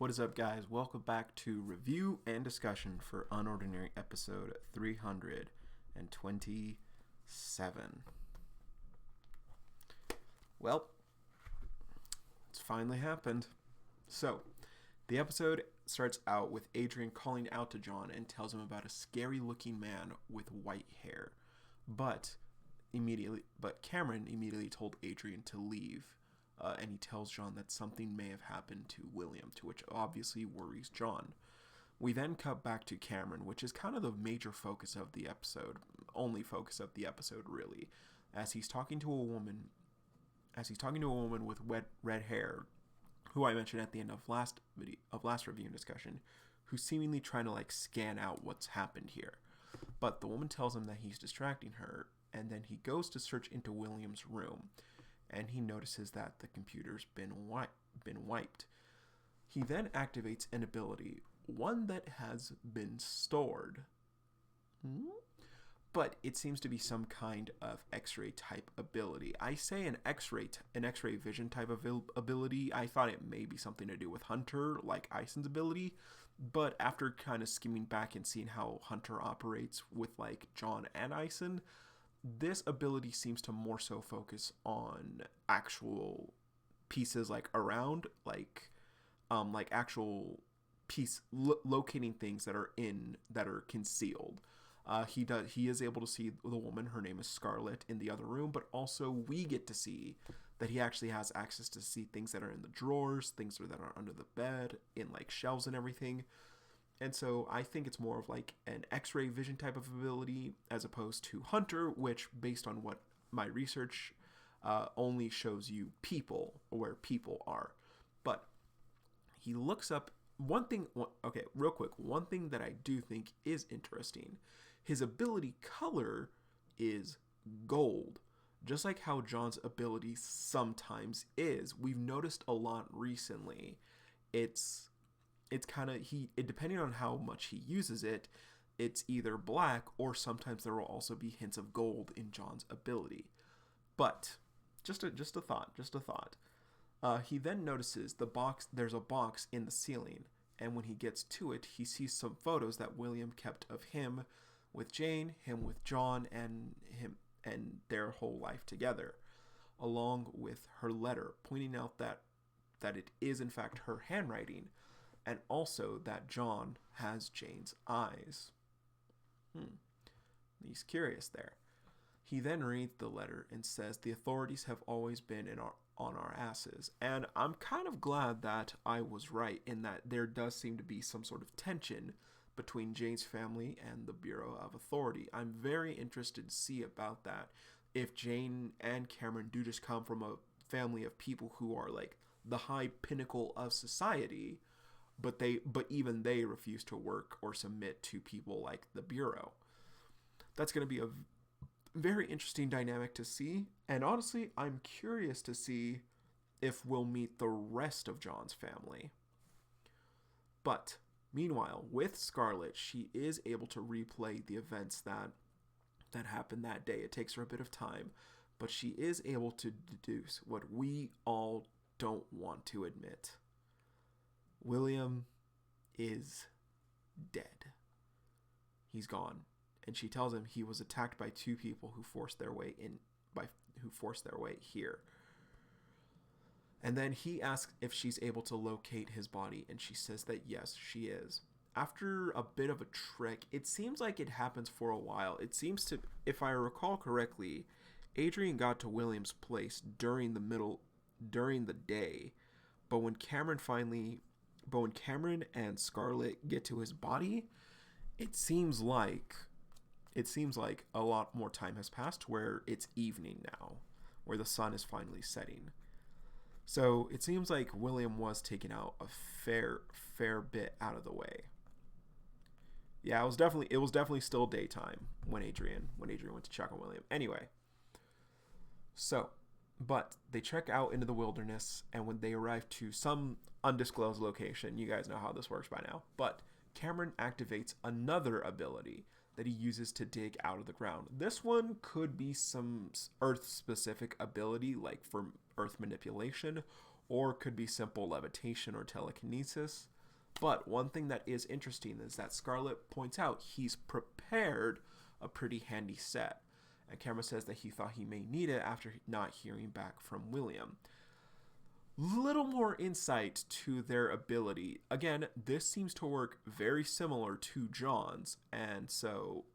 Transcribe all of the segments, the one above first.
What is up, guys? Welcome back to review and discussion for UnOrdinary episode 327. Well, it's finally happened. So, the episode starts out with Adrian calling out to John and tells him about a scary-looking man with white hair. But Cameron immediately told Adrian to leave. And he tells John that something may have happened to William, to which obviously worries John. We then cut back to Cameron, which is kind of the major focus of the episode, only focus of the episode really, as he's talking to a woman with red hair, who I mentioned at the end of last review and discussion, who's seemingly trying to scan out what's happened here. But the woman tells him that he's distracting her, and then he goes to search into William's room. And he notices that the computer's been wiped. He then activates an ability, one that has been stored. But it seems to be some kind of X-ray type ability. I say an X-ray vision type of ability. I thought it may be something to do with Hunter, like Eisen's ability. But after kind of skimming back and seeing how Hunter operates with John and Eisen, this ability seems to more so focus on actual pieces around, actual locating things that are concealed. He is able to see the woman, her name is Scarlett, in the other room, but also we get to see that he actually has access to see things that are in the drawers, things that are under the bed, in shelves and everything. And so I think it's more of an X-ray vision type of ability as opposed to Hunter, which, based on what my research, only shows you people, where people are. But he looks up one thing that I do think is interesting. His ability color is gold, just like how John's ability sometimes is. We've noticed a lot recently. It's kind of, depending on how much he uses it, it's either black or sometimes there will also be hints of gold in John's ability. But just a thought. He then notices there's a box in the ceiling, and when he gets to it, he sees some photos that William kept of him with Jane, him with John, and him and their whole life together, along with her letter pointing out that it is in fact her handwriting. And also that John has Jane's eyes. He's curious there. He then reads the letter and says the authorities have always been on our asses. And I'm kind of glad that I was right in that there does seem to be some sort of tension between Jane's family and the Bureau of Authority. I'm very interested to see about that. If Jane and Cameron do just come from a family of people who are the high pinnacle of society, but even they refuse to work or submit to people like the Bureau. That's going to be a very interesting dynamic to see, and honestly, I'm curious to see if we'll meet the rest of John's family. But meanwhile, with Scarlett, she is able to replay the events that happened that day. It takes her a bit of time, but she is able to deduce what we all don't want to admit. William is dead. He's gone. And she tells him he was attacked by two people who forced their way here. And then he asks if she's able to locate his body, and she says that yes, she is. After a bit of a trick, it seems like it happens for a while. It seems to, if I recall correctly, Adrian got to William's place during the day, but when Cameron and Scarlett get to his body, it seems like a lot more time has passed, where it's evening now, where the sun is finally setting. So it seems like William was taken out a fair bit out of the way. Yeah, it was definitely still daytime when Adrian went to check on William. Anyway, but they trek out into the wilderness, and when they arrive to some undisclosed location, you guys know how this works by now, but Cameron activates another ability that he uses to dig out of the ground. This one could be some Earth-specific ability, like for Earth manipulation, or could be simple levitation or telekinesis. But one thing that is interesting is that Scarlett points out he's prepared a pretty handy set. And Cameron says that he thought he may need it after not hearing back from William. Little more insight to their ability. Again, this seems to work very similar to John's. And so,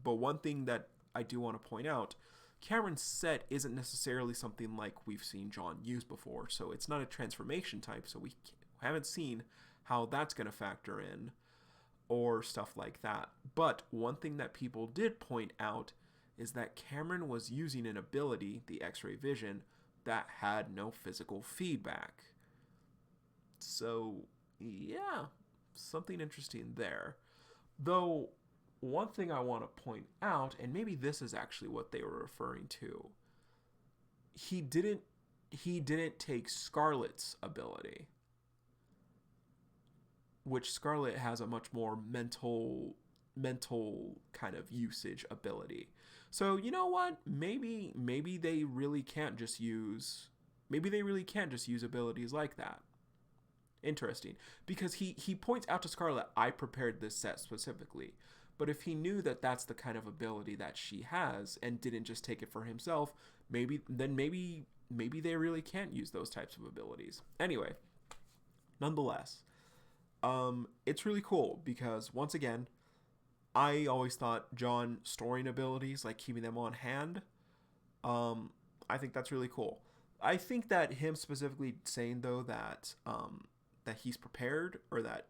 but one thing that I do want to point out, Cameron's set isn't necessarily something like we've seen John use before. So it's not a transformation type. So we haven't seen how that's going to factor in or stuff like that. But one thing that people did point out is that Cameron was using an ability, the X-ray vision, that had no physical feedback. So, yeah, something interesting there. Though, one thing I want to point out, and maybe this is actually what they were referring to, he didn't take Scarlett's ability, which Scarlett has a much more mental kind of usage ability. So, you know what? Maybe they really can't just use abilities like that. Interesting. Because he points out to Scarlett, I prepared this set specifically. But if he knew that that's the kind of ability that she has and didn't just take it for himself, maybe they really can't use those types of abilities. Anyway, nonetheless, it's really cool because once again, I always thought John storing abilities, like keeping them on hand, I think that's really cool. I think that him specifically saying, though, that he's prepared, or that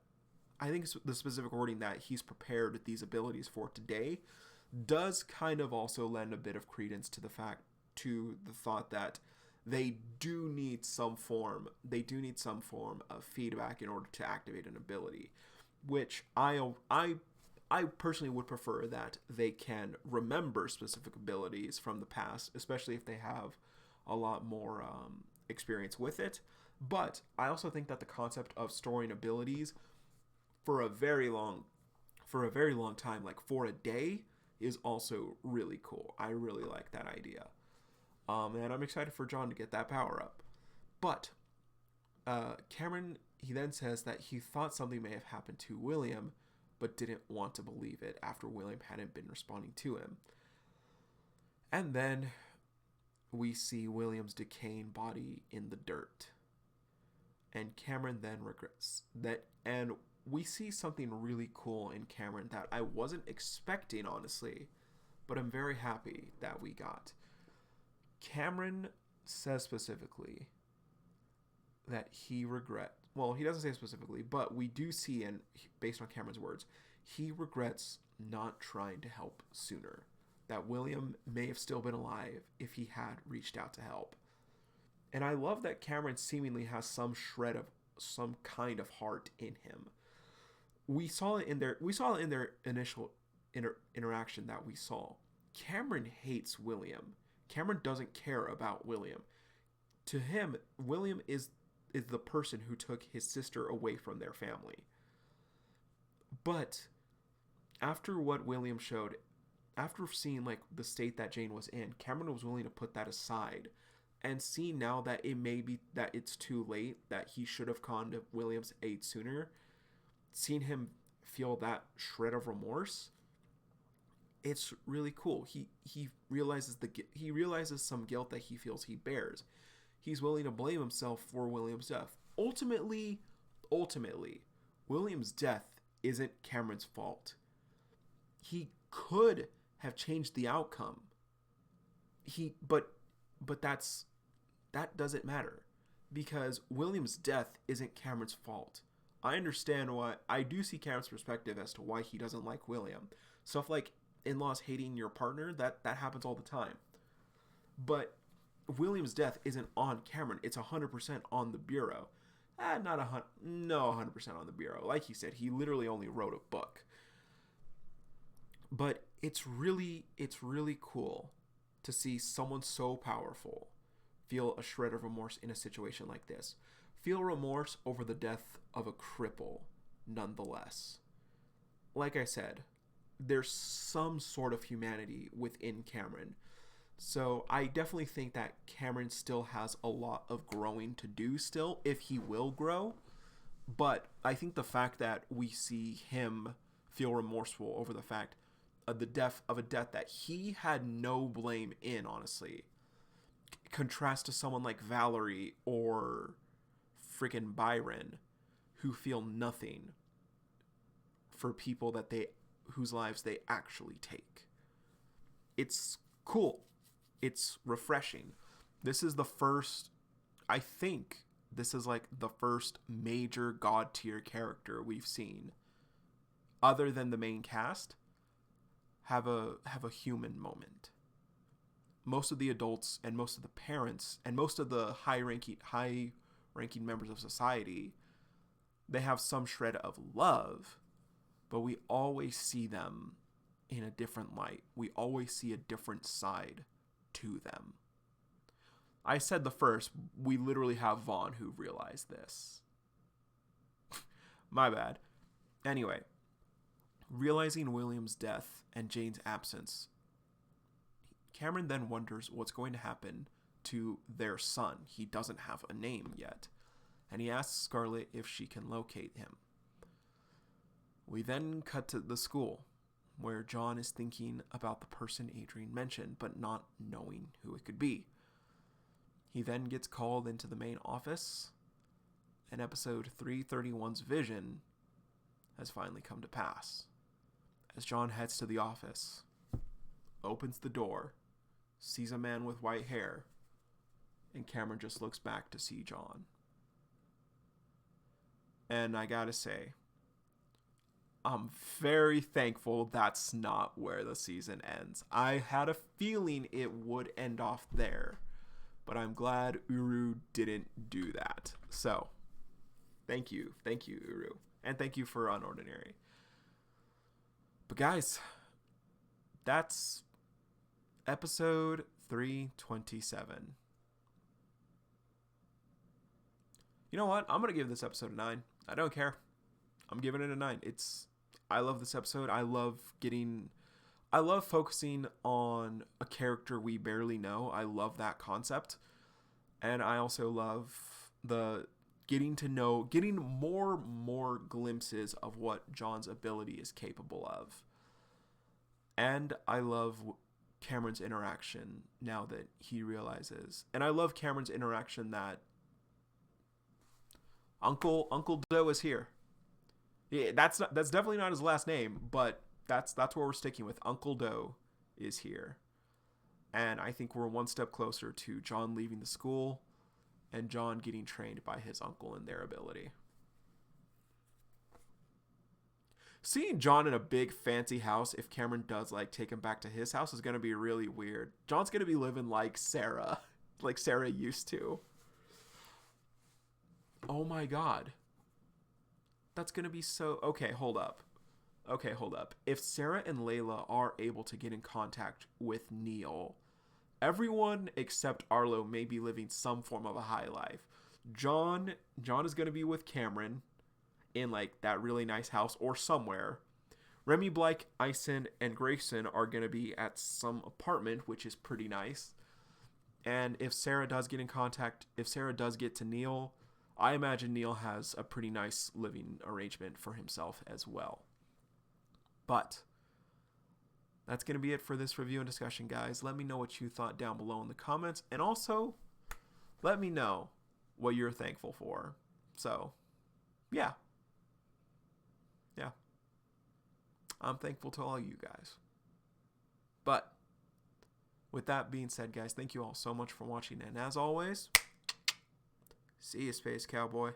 I think the specific wording that he's prepared these abilities for today does kind of also lend a bit of credence to the thought that they do need some form of feedback in order to activate an ability, which I personally would prefer that they can remember specific abilities from the past, especially if they have a lot more experience with it. But I also think that the concept of storing abilities for a very long time, like for a day, is also really cool. I really like that idea. And I'm excited for John to get that power up. But Cameron, he then says that he thought something may have happened to William, but didn't want to believe it after William hadn't been responding to him. And then we see William's decaying body in the dirt. And Cameron then regrets that. And we see something really cool in Cameron that I wasn't expecting, honestly, but I'm very happy that we got. Cameron says specifically that he regrets. Well, he doesn't say specifically, but we do see, and based on Cameron's words, he regrets not trying to help sooner. That William may have still been alive if he had reached out to help. And I love that Cameron seemingly has some shred of some kind of heart in him. We saw it in their initial interaction that we saw. Cameron hates William. Cameron doesn't care about William. To him, William is the person who took his sister away from their family. But after what William showed, after seeing like the state that Jane was in, Cameron was willing to put that aside and see now that it may be that it's too late, that he should have gone to William's aid sooner. Seeing him feel that shred of remorse, it's really cool. He realizes some guilt that he feels he bears. He's willing to blame himself for William's death. Ultimately, William's death isn't Cameron's fault. He could have changed the outcome. But that doesn't matter, because William's death isn't Cameron's fault. I understand why. I do see Cameron's perspective as to why he doesn't like William. Stuff like in-laws hating your partner, that happens all the time. But William's death isn't on Cameron. It's 100% on the Bureau. Not 100% on the Bureau. Like he said, he literally only wrote a book. But it's really cool to see someone so powerful feel a shred of remorse in a situation like this. Feel remorse over the death of a cripple, nonetheless. Like I said, there's some sort of humanity within Cameron. So I definitely think that Cameron still has a lot of growing to do still, if he will grow. But I think the fact that we see him feel remorseful over the fact of the death of a death that he had no blame in, honestly, contrast to someone like Valerie or freaking Byron, who feel nothing for people that they whose lives they actually take. It's cool. It's refreshing. This is the first, I think this is like the first major god tier character we've seen, other than the main cast, have a human moment. Most of the adults and most of the parents and most of the high ranking members of society, they have some shred of love, but we always see them in a different light. We always see a different side to them. I said the first, we literally have Vaughn who realized this. My bad. Anyway, realizing William's death and Jane's absence, Cameron then wonders what's going to happen to their son. He doesn't have a name yet, and he asks Scarlett if she can locate him. We then cut to the school, where John is thinking about the person Adrian mentioned, but not knowing who it could be. He then gets called into the main office, and episode 331's vision has finally come to pass. As John heads to the office, opens the door, sees a man with white hair, and Cameron just looks back to see John. And I gotta say, I'm very thankful that's not where the season ends. I had a feeling it would end off there, but I'm glad Uru didn't do that. So, thank you, Uru, and thank you for UnOrdinary. But guys, that's episode 327. You know what? I'm gonna give this episode a 9. I don't care. I'm giving it a 9. I love this episode. I love focusing on a character we barely know. I love that concept. And I also love getting more glimpses of what John's ability is capable of. And I love Cameron's interaction now that he realizes. And I love Cameron's interaction that Uncle Doe is here. Yeah, that's definitely not his last name, but that's where we're sticking with. Uncle Doe is here. And I think we're one step closer to John leaving the school and John getting trained by his uncle in their ability. Seeing John in a big fancy house, if Cameron does take him back to his house, is going to be really weird. John's going to be living like Sarah used to. Oh my god. That's going to be so... Okay, hold up. If Sarah and Layla are able to get in contact with Neil, everyone except Arlo may be living some form of a high life. John is going to be with Cameron in that really nice house or somewhere. Remy, Blake, Ison, and Grayson are going to be at some apartment, which is pretty nice. And if Sarah does get to Neil, I imagine Neil has a pretty nice living arrangement for himself as well. But that's going to be it for this review and discussion, guys. Let me know what you thought down below in the comments. And also, let me know what you're thankful for. So, yeah. I'm thankful to all you guys. But, with that being said, guys, thank you all so much for watching. And as always, see you, Space Cowboy.